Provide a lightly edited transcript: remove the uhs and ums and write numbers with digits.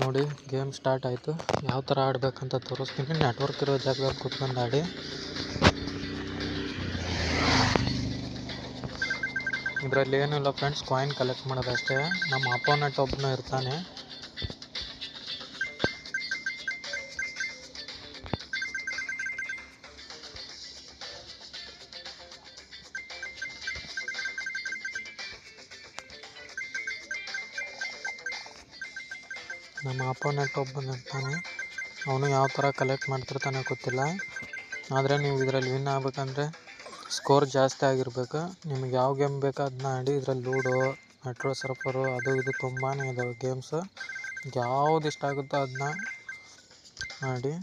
ನೋಡಿ game start ಆಯಿತು. ಯಾವ ಥರ ಆಡಬೇಕಂತ ತೋರಿಸ್ತೀನಿ. ನೆಟ್ವರ್ಕ್ ಇರೋ ಜಾಗದಲ್ಲಿ ಕೂತ್ಕೊಂಡು ಆಡಿ. ಇದರಲ್ಲಿ ಏನಿಲ್ಲ ಫ್ರೆಂಡ್ಸ್, ಕಾಯಿನ್ ಕಲೆಕ್ಟ್ ಮಾಡೋದಷ್ಟೇ. ನಮ್ಮ ಅಪೋನೆಂಟ್ ಒಬ್ಬನು ಇರ್ತಾನೆ. ಅವನು ಯಾವ ಥರ ಕಲೆಕ್ಟ್ ಮಾಡ್ತಿರ್ತಾನೆ ಗೊತ್ತಿಲ್ಲ. ಆದರೆ ನೀವು ಇದರಲ್ಲಿ ವಿನ್ ಆಗಬೇಕಂದ್ರೆ ಸ್ಕೋರ್ ಜಾಸ್ತಿ ಆಗಿರಬೇಕು. ನಿಮಗೆ ಯಾವ ಗೇಮ್ ಬೇಕೋ ಅದನ್ನ ಆಡಿ. ಇದರಲ್ಲಿ ಲೂಡೋ, ಮೆಟ್ರೋ ಸರ್ಫರು, ಅದು ಇದು ತುಂಬಾ ಇದಾವೆ ಗೇಮ್ಸು. ಯಾವ್ದು ಇಷ್ಟ ಆಗುತ್ತೋ ಅದನ್ನ ಆಡಿ.